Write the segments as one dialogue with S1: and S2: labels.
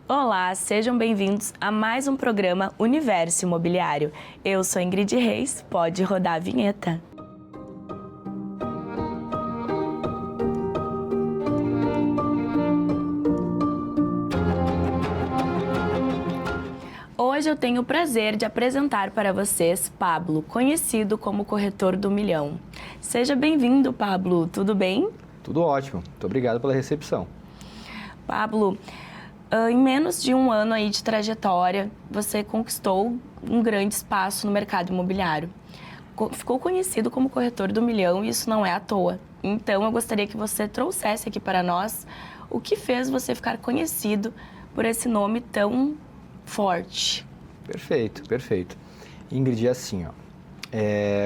S1: Olá, sejam bem-vindos a mais um programa Universo Imobiliário. Eu sou Ingrid Reis, pode rodar a vinheta. Hoje eu tenho o prazer de apresentar para vocês Pablo, conhecido como Corretor do Milhão. Seja bem-vindo, Pablo, tudo bem?
S2: Tudo ótimo, muito obrigado pela recepção.
S1: Pablo, em menos de um ano aí de trajetória, você conquistou um grande espaço no mercado imobiliário. Ficou conhecido como Corretor do Milhão e isso não é à toa. Então, eu gostaria que você trouxesse aqui para nós o que fez você ficar conhecido por esse nome tão forte.
S2: Perfeito. Ingrid, é assim,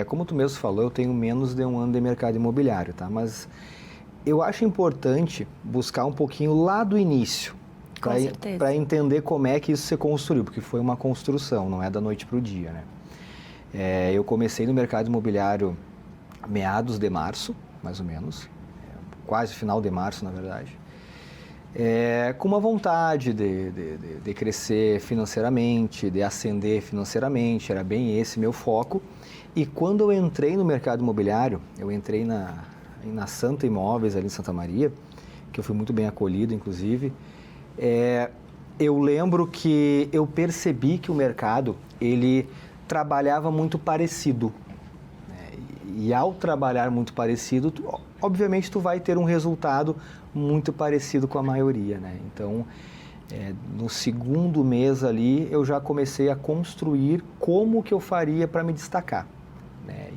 S2: como tu mesmo falou, eu tenho menos de um ano de mercado imobiliário, tá? Mas eu acho importante buscar um pouquinho lá do início, para entender como é que isso se construiu, porque foi uma construção, não é da noite para o dia, né? Eu comecei no mercado imobiliário meados de março, mais ou menos, quase final de março, na verdade. Com uma vontade de crescer financeiramente, de ascender financeiramente, era bem esse meu foco. E quando eu entrei no mercado imobiliário, eu entrei na Santa Imóveis, ali em Santa Maria, que eu fui muito bem acolhido, inclusive, eu lembro que eu percebi que o mercado, ele trabalhava muito parecido. E ao trabalhar muito parecido, obviamente tu vai ter um resultado muito parecido com a maioria, né? Então, no segundo mês ali, eu já comecei a construir como que eu faria para me destacar, né?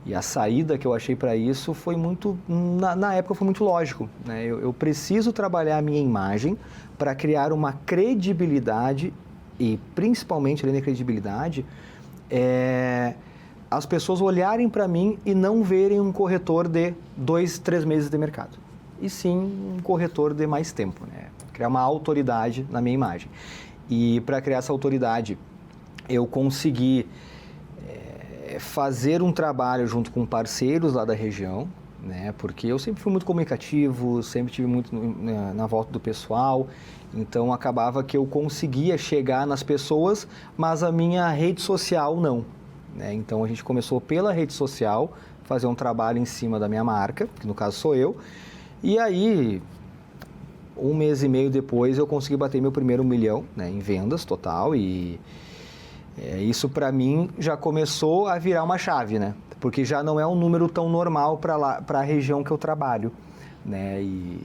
S2: E a saída que eu achei para isso foi muito, na época foi muito lógico, né? Eu preciso trabalhar a minha imagem para criar uma credibilidade e principalmente além da credibilidade, as pessoas olharem para mim e não verem um corretor de 2, 3 meses de mercado, e sim um corretor de mais tempo, né? Criar uma autoridade na minha imagem. E para criar essa autoridade, eu consegui fazer um trabalho junto com parceiros lá da região, né? Porque eu sempre fui muito comunicativo, sempre tive muito na volta do pessoal, então acabava que eu conseguia chegar nas pessoas, mas a minha rede social não. Então a gente começou pela rede social, fazer um trabalho em cima da minha marca, que no caso sou eu, e aí 1 mês e meio depois eu consegui bater meu primeiro 1 milhão, né, em vendas total, e isso para mim já começou a virar uma chave, né? Porque já não é um número tão normal para a região que eu trabalho, né? E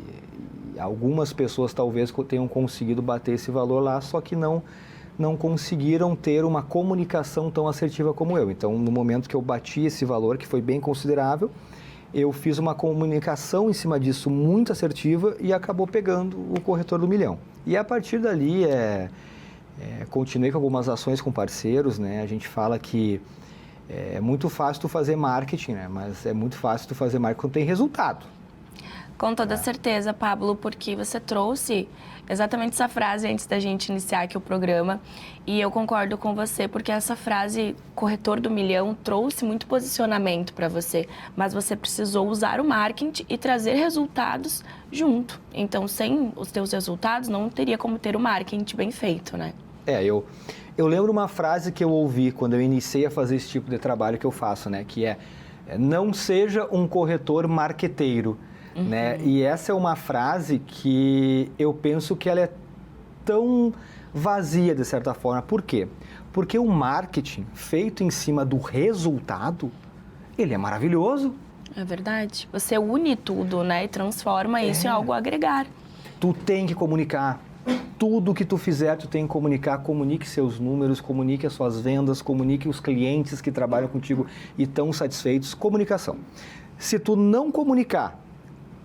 S2: algumas pessoas talvez tenham conseguido bater esse valor lá, só que não conseguiram ter uma comunicação tão assertiva como eu. Então, no momento que eu bati esse valor, que foi bem considerável, eu fiz uma comunicação em cima disso muito assertiva e acabou pegando o Corretor do Milhão. E a partir dali, continuei com algumas ações com parceiros, né? A gente fala que é muito fácil tu fazer marketing, né? Mas é muito fácil tu fazer marketing quando tem resultado.
S1: Com toda certeza, Pablo, porque você trouxe exatamente essa frase antes da gente iniciar aqui o programa, e eu concordo com você, porque essa frase, Corretor do Milhão, trouxe muito posicionamento para você, mas você precisou usar o marketing e trazer resultados junto. Então, sem os teus resultados, não teria como ter o marketing bem feito, né?
S2: Eu lembro uma frase que eu ouvi quando eu iniciei a fazer esse tipo de trabalho que eu faço, né? Que não seja um corretor marqueteiro. Né? E essa é uma frase que eu penso que ela é tão vazia, de certa forma. Por quê? Porque o marketing feito em cima do resultado, ele é maravilhoso.
S1: É verdade. Você une tudo, né? E transforma isso em algo a agregar.
S2: Tu tem que comunicar. Tudo que tu fizer, tu tem que comunicar. Comunique seus números, comunique as suas vendas, comunique os clientes que trabalham contigo e estão satisfeitos. Comunicação. Se tu não comunicar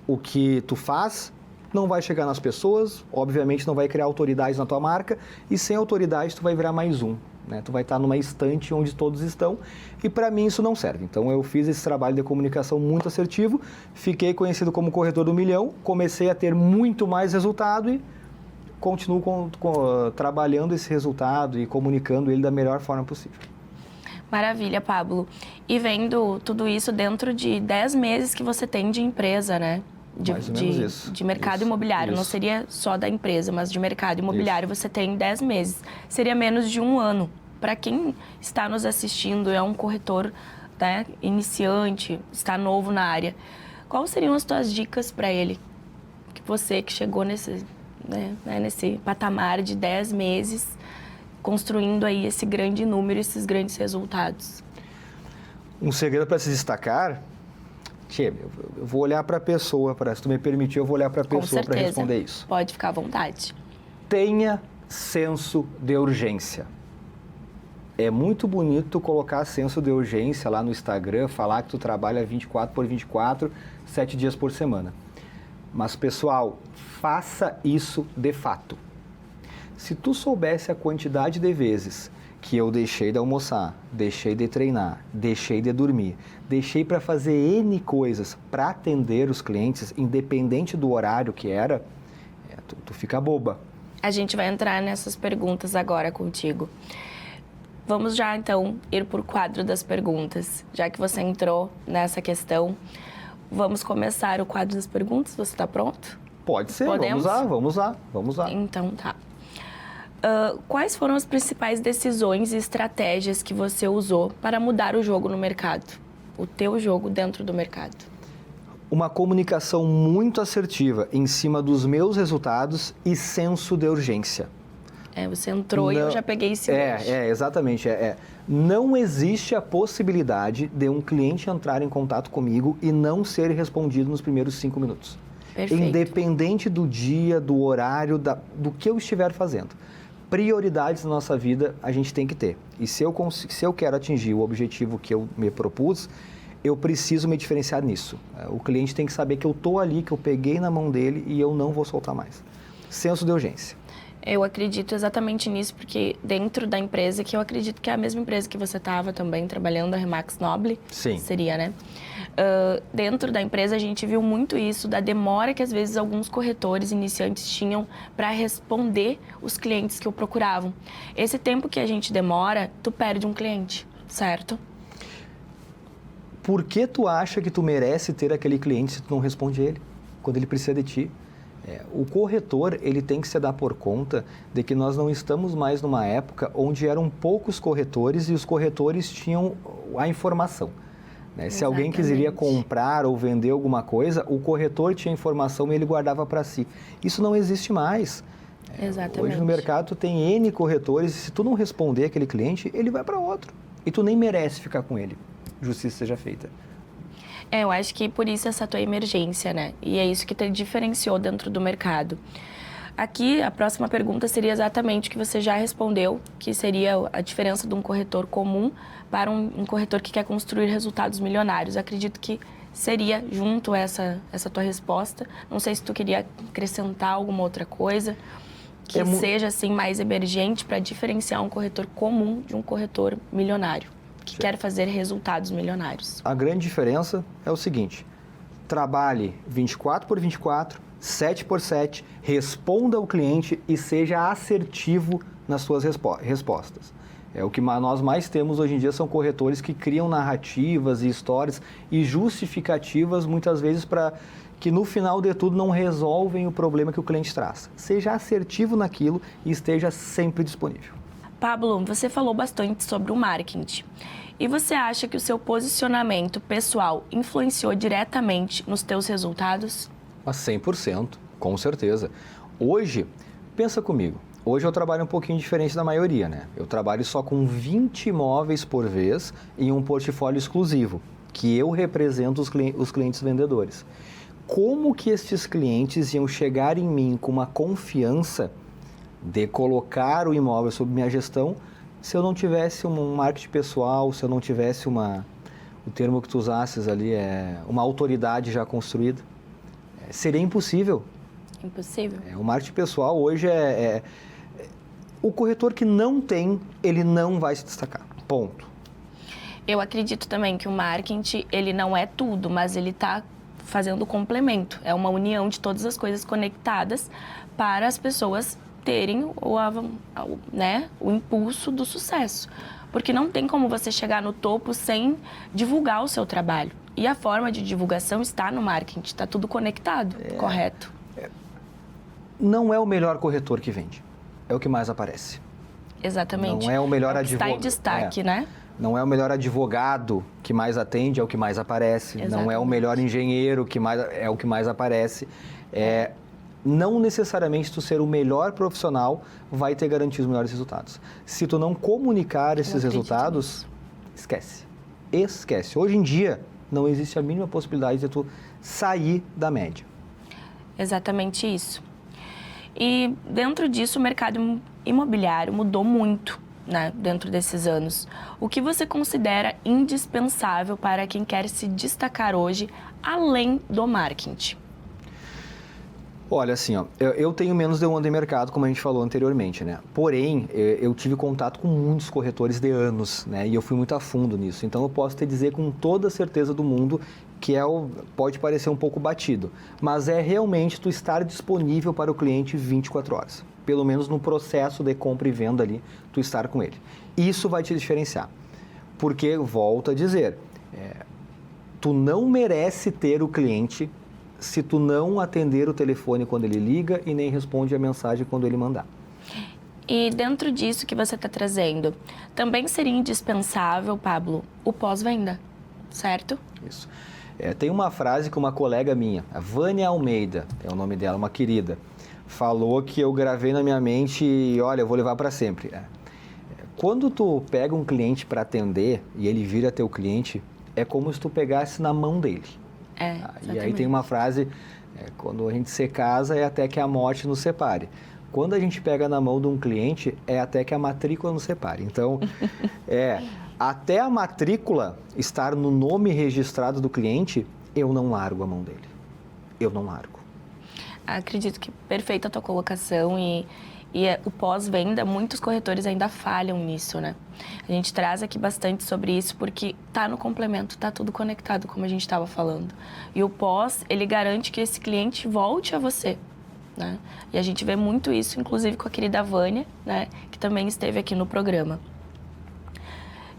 S2: o que tu faz, não vai chegar nas pessoas, obviamente não vai criar autoridade na tua marca, e sem autoridade tu vai virar mais um, né? Tu vai estar numa estante onde todos estão, e para mim isso não serve. Então eu fiz esse trabalho de comunicação muito assertivo, fiquei conhecido como Corretor do Milhão, comecei a ter muito mais resultado e continuo trabalhando esse resultado e comunicando ele da melhor forma possível.
S1: Maravilha, Pablo. E vendo tudo isso dentro de 10 meses que você tem de empresa, né?
S2: Mais ou menos isso.
S1: De mercado
S2: Isso,
S1: imobiliário,
S2: isso.
S1: não seria só da empresa, mas de mercado imobiliário, você tem 10 meses. Seria menos de um ano. Para quem está nos assistindo, é um corretor, né, iniciante, está novo na área, quais seriam as tuas dicas para ele? Que você que chegou nesse patamar de 10 meses, construindo aí esse grande número, esses grandes resultados.
S2: Um segredo para se destacar, eu vou olhar para a pessoa, se tu me permitir, eu vou olhar para a pessoa para responder isso.
S1: Pode ficar à vontade.
S2: Tenha senso de urgência. É muito bonito colocar senso de urgência lá no Instagram, falar que tu trabalha 24/24, 7 dias por semana. Mas, pessoal, faça isso de fato. Se tu soubesse a quantidade de vezes que eu deixei de almoçar, deixei de treinar, deixei de dormir, deixei para fazer N coisas para atender os clientes, independente do horário que era, tu fica boba.
S1: A gente vai entrar nessas perguntas agora contigo. Vamos já, então, ir por quadro das perguntas. Já que você entrou nessa questão, vamos começar o quadro das perguntas. Você está pronto?
S2: Pode ser,
S1: Podemos?
S2: Vamos lá.
S1: Então, tá. Quais foram as principais decisões e estratégias que você usou para mudar o jogo no mercado? O teu jogo dentro do mercado?
S2: Uma comunicação muito assertiva em cima dos meus resultados e senso de urgência.
S1: Você entrou e eu já peguei esse gancho.
S2: Exatamente. Não existe a possibilidade de um cliente entrar em contato comigo e não ser respondido nos primeiros 5 minutos.
S1: Perfeito.
S2: Independente do dia, do horário, do que eu estiver fazendo. Prioridades na nossa vida a gente tem que ter. E se eu quero atingir o objetivo que eu me propus, eu preciso me diferenciar nisso. O cliente tem que saber que eu estou ali, que eu peguei na mão dele e eu não vou soltar mais. Senso de urgência.
S1: Eu acredito exatamente nisso, porque dentro da empresa, que eu acredito que é a mesma empresa que você estava também trabalhando, a Remax Noble,
S2: Sim.
S1: Seria, né? Dentro da empresa, a gente viu muito isso, da demora que às vezes alguns corretores iniciantes tinham para responder os clientes que o procuravam. Esse tempo que a gente demora, tu perde um cliente, certo?
S2: Por que tu acha que tu merece ter aquele cliente se tu não responde ele, quando ele precisa de ti? O corretor, ele tem que se dar por conta de que nós não estamos mais numa época onde eram poucos corretores e os corretores tinham a informação. Se alguém quiseria comprar ou vender alguma coisa, o corretor tinha informação e ele guardava para si. Isso não existe mais.
S1: Exatamente.
S2: Hoje no mercado tu tem N corretores e se tu não responder aquele cliente, ele vai para outro. E tu nem merece ficar com ele. Justiça seja feita.
S1: Eu acho que por isso essa tua emergência, né? E é isso que te diferenciou dentro do mercado. Aqui, a próxima pergunta seria exatamente o que você já respondeu, que seria a diferença de um corretor comum para um corretor que quer construir resultados milionários. Acredito que seria junto essa tua resposta. Não sei se tu queria acrescentar alguma outra coisa que seja assim mais emergente para diferenciar um corretor comum de um corretor milionário, que quer fazer resultados milionários.
S2: A grande diferença é o seguinte: trabalhe 24/24, 7/7, responda ao cliente e seja assertivo nas suas respostas. O que nós mais temos hoje em dia são corretores que criam narrativas e histórias e justificativas, muitas vezes, para que no final de tudo não resolvem o problema que o cliente traz. Seja assertivo naquilo e esteja sempre disponível.
S1: Pablo, você falou bastante sobre o marketing. E você acha que o seu posicionamento pessoal influenciou diretamente nos teus resultados?
S2: 100%, com certeza. Hoje, pensa comigo, hoje eu trabalho um pouquinho diferente da maioria, né? Eu trabalho só com 20 imóveis por vez em um portfólio exclusivo, que eu represento os clientes vendedores. Como que estes clientes iam chegar em mim com uma confiança de colocar o imóvel sob minha gestão se eu não tivesse um marketing pessoal, se eu não tivesse o termo que tu usasses ali, uma autoridade já construída? Seria impossível.
S1: Impossível.
S2: O marketing pessoal hoje o corretor que não tem, ele não vai se destacar. Ponto.
S1: Eu acredito também que o marketing, ele não é tudo, mas ele está fazendo complemento. É uma união de todas as coisas conectadas para as pessoas terem o impulso do sucesso. Porque não tem como você chegar no topo sem divulgar o seu trabalho. E a forma de divulgação está no marketing, está tudo conectado, correto?
S2: Não é o melhor corretor que vende, é o que mais aparece.
S1: Exatamente.
S2: Não é o melhor advogado.
S1: Está em destaque, né?
S2: Não é o melhor advogado que mais atende, é o que mais aparece.
S1: Exatamente.
S2: Não é o melhor engenheiro que é o que mais aparece. Não necessariamente tu ser o melhor profissional vai ter garantido os melhores resultados. Se tu não comunicar esses resultados, esquece. Esquece. Hoje em dia, não existe a mínima possibilidade de tu sair da média.
S1: Exatamente isso. E dentro disso, o mercado imobiliário mudou muito, né, dentro desses anos. O que você considera indispensável para quem quer se destacar hoje, além do marketing?
S2: Olha, assim, ó, eu tenho menos de um ano de mercado, como a gente falou anteriormente, né? Porém, eu tive contato com muitos corretores de anos, né? E eu fui muito a fundo nisso. Então, eu posso te dizer com toda a certeza do mundo que pode parecer um pouco batido, mas é realmente tu estar disponível para o cliente 24 horas. Pelo menos no processo de compra e venda ali, tu estar com ele. Isso vai te diferenciar. Porque, volto a dizer, tu não merece ter o cliente se tu não atender o telefone quando ele liga e nem responde a mensagem quando ele mandar.
S1: E dentro disso que você está trazendo, também seria indispensável, Pablo, o pós-venda, certo?
S2: Isso. Tem uma frase que uma colega minha, a Vânia Almeida, é o nome dela, uma querida, falou que eu gravei na minha mente e, olha, eu vou levar para sempre. Quando tu pega um cliente para atender e ele vira teu cliente, é como se tu pegasse na mão dele. E aí tem uma frase, quando a gente se casa é até que a morte nos separe. Quando a gente pega na mão de um cliente, é até que a matrícula nos separe. Então, até a matrícula estar no nome registrado do cliente, eu não largo a mão dele. Eu não largo.
S1: Acredito que perfeita a tua colocação e o pós-venda, muitos corretores ainda falham nisso, né? A gente traz aqui bastante sobre isso porque tá no complemento, tá tudo conectado, como a gente estava falando. E o pós, ele garante que esse cliente volte a você, né? E a gente vê muito isso, inclusive com a querida Vânia, né? Que também esteve aqui no programa.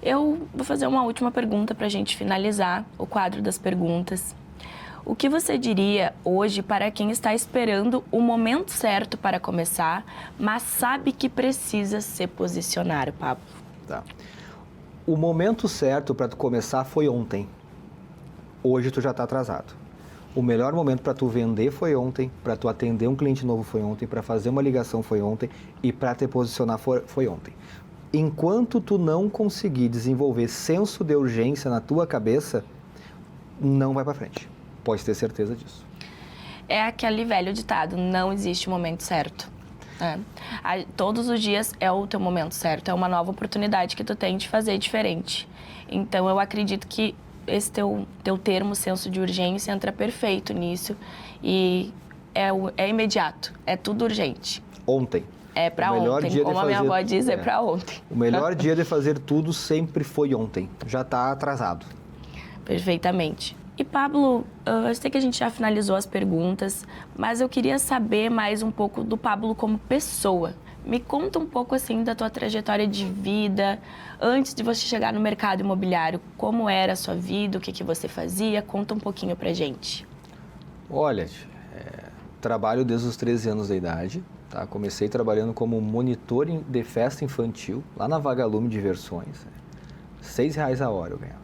S1: Eu vou fazer uma última pergunta para a gente finalizar o quadro das perguntas. O que você diria hoje para quem está esperando o momento certo para começar, mas sabe que precisa se posicionar, Pablo?
S2: Tá. O momento certo para tu começar foi ontem. Hoje tu já está atrasado. O melhor momento para tu vender foi ontem, para tu atender um cliente novo foi ontem, para fazer uma ligação foi ontem e para te posicionar foi ontem. Enquanto tu não conseguir desenvolver senso de urgência na tua cabeça, não vai para frente. Pode ter certeza disso.
S1: É aquele velho ditado, não existe momento certo. Todos os dias é o teu momento certo, é uma nova oportunidade que tu tem de fazer diferente. Então, eu acredito que esse teu termo, senso de urgência, entra perfeito nisso e é imediato, é tudo urgente.
S2: Ontem.
S1: É pra ontem, como a minha avó diz, é pra ontem.
S2: O melhor dia de fazer tudo sempre foi ontem, já está atrasado.
S1: Perfeitamente. E, Pablo, eu sei que a gente já finalizou as perguntas, mas eu queria saber mais um pouco do Pablo como pessoa. Me conta um pouco, assim, da tua trajetória de vida, antes de você chegar no mercado imobiliário. Como era a sua vida, o que você fazia? Conta um pouquinho pra gente.
S2: Olha, trabalho desde os 13 anos de idade, tá? Comecei trabalhando como monitor de festa infantil, lá na Vagalume Diversões. R$6 a hora eu ganhava.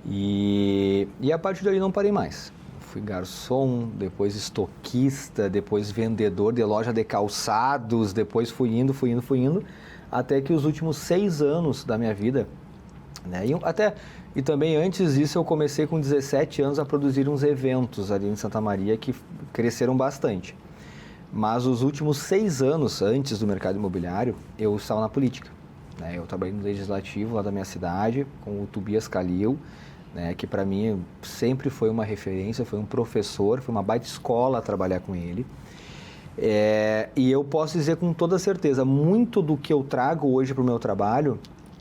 S2: E a partir dali não parei mais. Fui garçom, depois estoquista, depois vendedor de loja de calçados, depois fui indo, até que os últimos 6 anos da minha vida, né? E também antes disso eu comecei com 17 anos a produzir uns eventos ali em Santa Maria que cresceram bastante. Mas os últimos 6 anos antes do mercado imobiliário, eu estava na política, né? Eu trabalhei no legislativo lá da minha cidade, com o Tobias Calil, né, que para mim sempre foi uma referência, foi um professor, foi uma baita escola trabalhar com ele. E eu posso dizer com toda certeza, muito do que eu trago hoje para o meu trabalho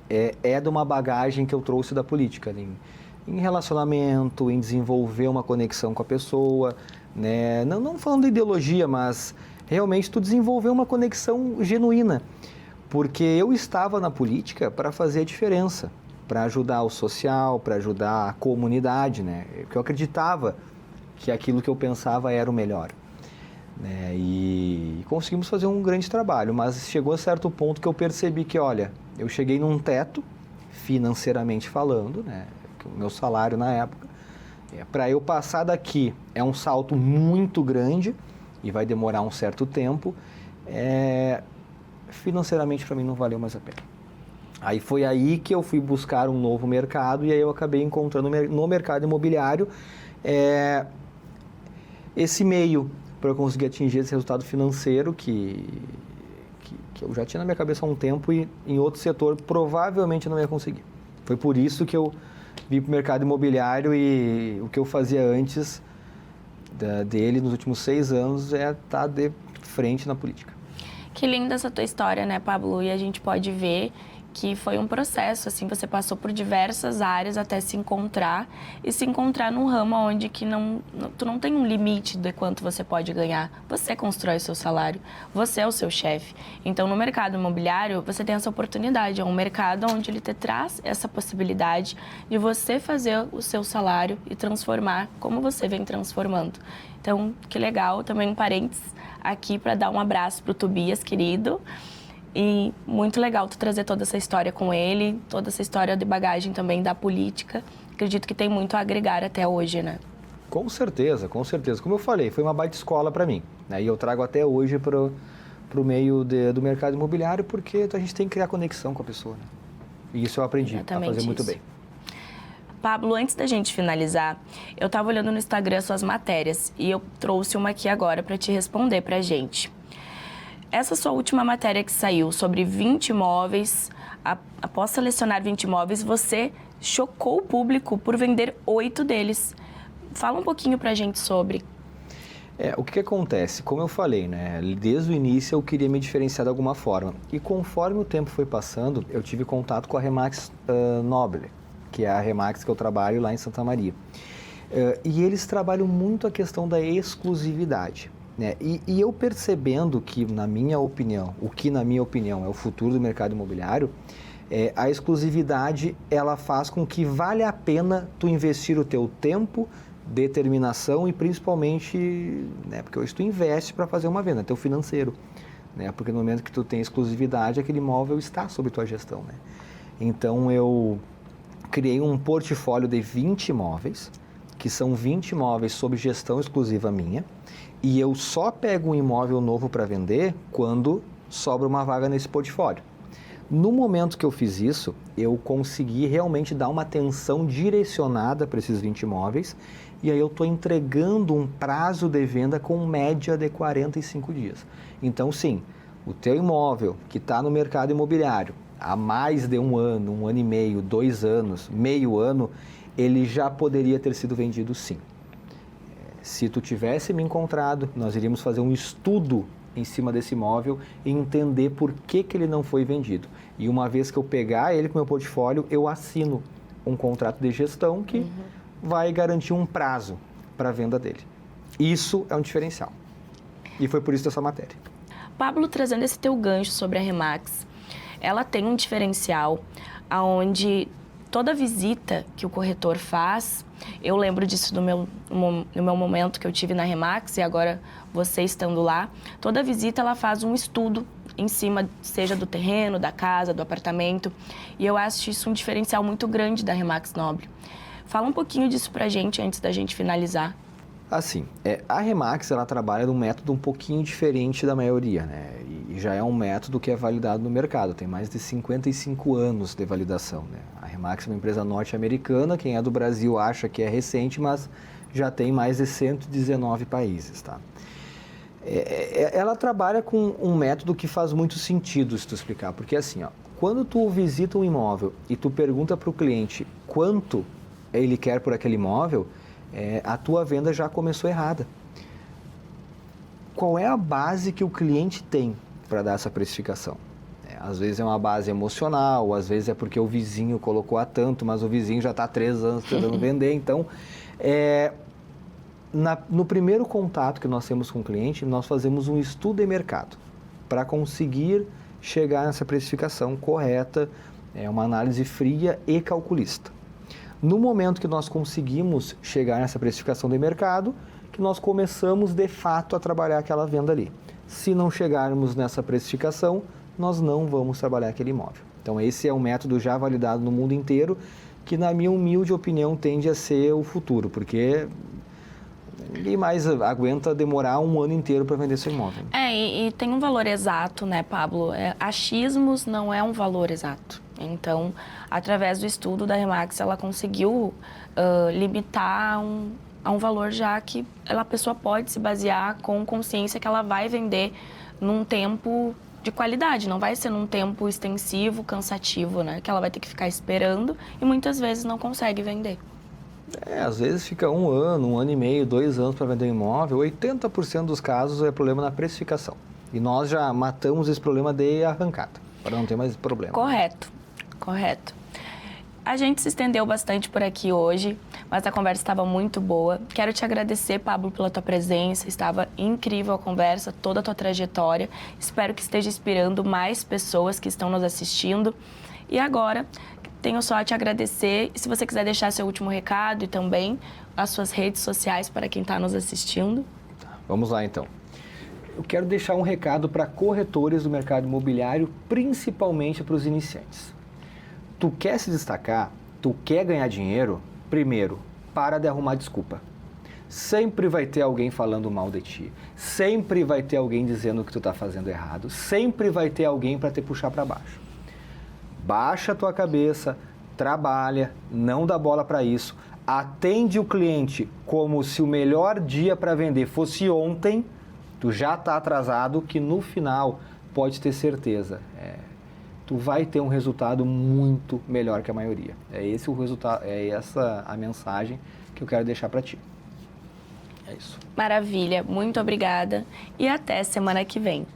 S2: é de uma bagagem que eu trouxe da política, em relacionamento, em desenvolver uma conexão com a pessoa, né? Não falando de ideologia, mas realmente tu desenvolver uma conexão genuína, porque eu estava na política para fazer a diferença, para ajudar o social, para ajudar a comunidade, né? Porque eu acreditava que aquilo que eu pensava era o melhor, né? E conseguimos fazer um grande trabalho, mas chegou a certo ponto que eu percebi que, olha, eu cheguei num teto, financeiramente falando, né? O meu salário na época, para eu passar daqui é um salto muito grande e vai demorar um certo tempo, financeiramente para mim não valeu mais a pena. Aí foi aí que eu fui buscar um novo mercado e aí eu acabei encontrando no mercado imobiliário esse meio para eu conseguir atingir esse resultado financeiro que eu já tinha na minha cabeça há um tempo e em outro setor provavelmente eu não ia conseguir. Foi por isso que eu vim para o mercado imobiliário e o que eu fazia antes dele nos últimos 6 anos é estar de frente na política.
S1: Que linda essa tua história, né, Pablo? E a gente pode ver que foi um processo, assim, você passou por diversas áreas até se encontrar e se encontrar num ramo onde que tu não tem um limite de quanto você pode ganhar. Você constrói o seu salário, você é o seu chefe. Então, no mercado imobiliário, você tem essa oportunidade, é um mercado onde ele te traz essa possibilidade de você fazer o seu salário e transformar como você vem transformando. Então, que legal, também um parênteses aqui para dar um abraço pro Tobias, querido. E muito legal tu trazer toda essa história com ele, toda essa história de bagagem também da política. Acredito que tem muito a agregar até hoje, né?
S2: Com certeza, com certeza. Como eu falei, foi uma baita escola para mim, né? E eu trago até hoje pro meio do mercado imobiliário, porque a gente tem que criar conexão com a pessoa, né? E isso eu aprendi a fazer muito bem.
S1: Pablo, antes da gente finalizar, eu estava olhando no Instagram suas matérias e eu trouxe uma aqui agora para te responder pra gente. Essa sua última matéria que saiu sobre 20 imóveis, após selecionar 20 imóveis, você chocou o público por vender 8 deles. Fala um pouquinho pra gente sobre.
S2: O que acontece? Como eu falei, né? Desde o início eu queria me diferenciar de alguma forma. E conforme o tempo foi passando, eu tive contato com a Remax Noble, que é a Remax que eu trabalho lá em Santa Maria. E eles trabalham muito a questão da exclusividade. Né? E eu percebendo que, na minha opinião, é o futuro do mercado imobiliário, a exclusividade, ela faz com que vale a pena tu investir o teu tempo, determinação e principalmente, né, porque hoje tu investe para fazer uma venda, teu financeiro, né? Porque no momento que tu tem exclusividade, aquele imóvel está sob tua gestão, né? Então eu criei um portfólio de 20 imóveis, que são 20 imóveis sob gestão exclusiva minha, e eu só pego um imóvel novo para vender quando sobra uma vaga nesse portfólio. No momento que eu fiz isso, eu consegui realmente dar uma atenção direcionada para esses 20 imóveis, e aí eu estou entregando um prazo de venda com média de 45 dias. Então, sim, o teu imóvel que está no mercado imobiliário há mais de um ano e meio, 2 anos, meio ano, ele já poderia ter sido vendido sim. Se tu tivesse me encontrado, nós iríamos fazer um estudo em cima desse imóvel e entender por que ele não foi vendido. E uma vez que eu pegar ele com o meu portfólio, eu assino um contrato de gestão que vai garantir um prazo para a venda dele. Isso é um diferencial. E foi por isso essa matéria.
S1: Pablo, trazendo esse teu gancho sobre a Remax, ela tem um diferencial onde toda visita que o corretor faz, eu lembro disso no meu momento que eu tive na Remax e agora você estando lá, toda visita ela faz um estudo em cima, seja do terreno, da casa, do apartamento, e eu acho isso um diferencial muito grande da Remax Noble. Fala um pouquinho disso pra gente antes da gente finalizar.
S2: Assim, a Remax ela trabalha num método um pouquinho diferente da maioria, né? E já é um método que é validado no mercado, tem mais de 55 anos de validação, né? A Remax é uma empresa norte-americana, quem é do Brasil acha que é recente, mas já tem mais de 119 países, tá? Ela trabalha com um método que faz muito sentido se tu explicar, porque assim, ó, quando tu visita um imóvel e tu pergunta para o cliente quanto ele quer por aquele imóvel, a tua venda já começou errada. Qual é a base que o cliente tem para dar essa precificação? Às vezes é uma base emocional, às vezes é porque o vizinho colocou a tanto, mas o vizinho já está há 3 anos tentando vender. Então, no primeiro contato que nós temos com o cliente, nós fazemos um estudo de mercado para conseguir chegar nessa precificação correta É uma análise fria e calculista. No momento que nós conseguimos chegar nessa precificação de mercado, que nós começamos de fato a trabalhar aquela venda ali. Se não chegarmos nessa precificação, nós não vamos trabalhar aquele imóvel. Então esse é um método já validado no mundo inteiro, que na minha humilde opinião tende a ser o futuro, porque ninguém mais aguenta demorar um ano inteiro para vender seu imóvel.
S1: E tem um valor exato, né, Pablo? Achismos não é um valor exato. Então, através do estudo da Remax, ela conseguiu limitar a um valor já que a pessoa pode se basear com consciência que ela vai vender num tempo de qualidade, não vai ser num tempo extensivo, cansativo, né? Que ela vai ter que ficar esperando e muitas vezes não consegue vender.
S2: Às vezes fica um ano e meio, 2 anos para vender um imóvel. 80% dos casos é problema na precificação. E nós já matamos esse problema de arrancada, para não ter mais problema.
S1: Correto. A gente se estendeu bastante por aqui hoje, mas a conversa estava muito boa. Quero te agradecer, Pablo, pela tua presença. Estava incrível a conversa, toda a tua trajetória. Espero que esteja inspirando mais pessoas que estão nos assistindo. E agora, tenho só a te agradecer. E se você quiser deixar seu último recado e também as suas redes sociais para quem está nos assistindo.
S2: Vamos lá, então. Eu quero deixar um recado para corretores do mercado imobiliário, principalmente para os iniciantes. Tu quer se destacar, tu quer ganhar dinheiro, primeiro, para de arrumar desculpa. Sempre vai ter alguém falando mal de ti, sempre vai ter alguém dizendo que tu está fazendo errado, sempre vai ter alguém para te puxar para baixo. Baixa a tua cabeça, trabalha, não dá bola para isso, atende o cliente como se o melhor dia para vender fosse ontem, tu já está atrasado, que no final, pode ter certeza, tu vai ter um resultado muito melhor que a maioria. É esse o resultado, é essa a mensagem que eu quero deixar para ti. É isso.
S1: Maravilha, muito obrigada e até semana que vem.